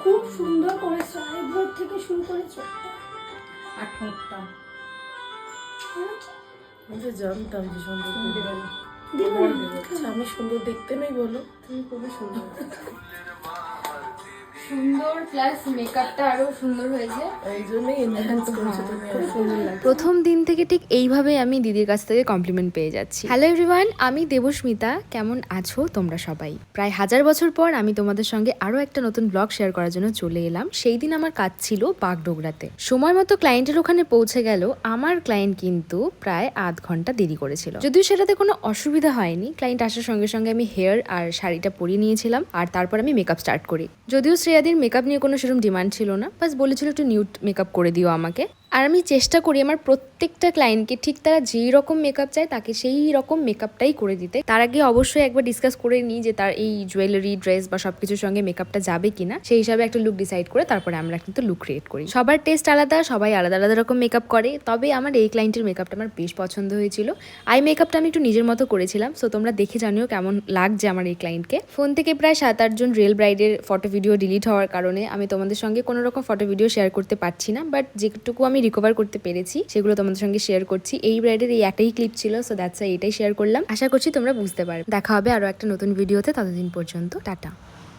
খুব সুন্দর করেছে, আইব্রো থেকে শুরু করে চোখটা আর ঠোঁটটা আমি তো জানতাম যে সুন্দর দেবেন। আচ্ছা, আমি সুন্দর দেখতে নেই বলো, তুমি খুবই সুন্দর। সুন্দর প্লাস মেকআপটা আরো সুন্দর হয়েছে। এই জন্যই এনহ্যান্স করেছো তুমি। খুব সুন্দর লাগে। প্রথম দিন থেকে ঠিক এইভাবেই আমি দিদির কাছ থেকে কমপ্লিমেন্ট পেয়ে যাচ্ছি। হ্যালো এভরিওয়ান, আমি দেবস্মিতা। কেমন আছো তোমরা সবাই? প্রায় 1000 বছর পর আমি তোমাদের সঙ্গে আরো একটা নতুন ব্লগ শেয়ার করার জন্য চলে এলাম। সেই দিন আমার কাজ ছিল বাগডোগরাতে। সময় মতো ক্লায়েন্টের ওখানে পৌঁছে গেল আমার ক্লায়েন্ট, কিন্তু প্রায় আধ ঘন্টা দেরি করেছিল। যদিও সেটাতে কোনো অসুবিধা হয়নি, ক্লায়েন্ট আসার সঙ্গে সঙ্গে আমি হেয়ার আর শাড়িটা পরিয়ে নিয়েছিলাম, আর তারপর আমি মেকআপ স্টার্ট করি। যদিও শ্রেয়াদির মেকআপ নিয়ে কোনো সেরকম ডিমান্ড ছিল না, বাস বলেছিল একটু নিউড মেকআপ করে দিও আমাকে। আর আমি চেষ্টা করি আমার প্রত্যেকটা ক্লায়েন্টকে ঠিক তারা যেই রকম মেকআপ চায় তাকে সেই রকম মেকআপটাই করে দিতে। তার আগে অবশ্যই একবার ডিসকাস করে নিই যে তার এই জুয়েলারি, ড্রেস বা সবকিছুর সঙ্গে মেকআপটা যাবে কিনা, সেই হিসাবে একটা লুক ডিসাইড করে তারপরে আমরা কিন্তু লুক ক্রিয়েট করি। সবার টেস্ট আলাদা, সবাই আলাদা আলাদা রকম মেকআপ করে, তবে আমার এই ক্লায়েন্টের মেকআপটা আমার বেশ পছন্দ হয়েছিল। আই মেকআপটা আমি একটু নিজের মতো করেছিলাম, সো তোমরা দেখে জানিও কেমন লাগছে আমার এই ক্লায়েন্টকে। ফোন থেকে প্রায় 7-8 জন রিয়েল ব্রাইডের ফটো ভিডিও ডিলিট হওয়ার কারণে আমি তোমাদের সঙ্গে কোনো রকম ফটো ভিডিও শেয়ার করতে পারছি না, বাট যেটুকু আমি রিকভার করতে পেরেছি সেগুলো তোমাদের সঙ্গে শেয়ার করছি। এই ব্রাইডের এই একটাই ক্লিপ ছিল, সো দ্যাটস এটাই শেয়ার করলাম। আশা করছি তোমরা বুঝতে পারবে। দেখা হবে আরো একটা নতুন ভিডিওতে, ততদিন পর্যন্ত টাটা।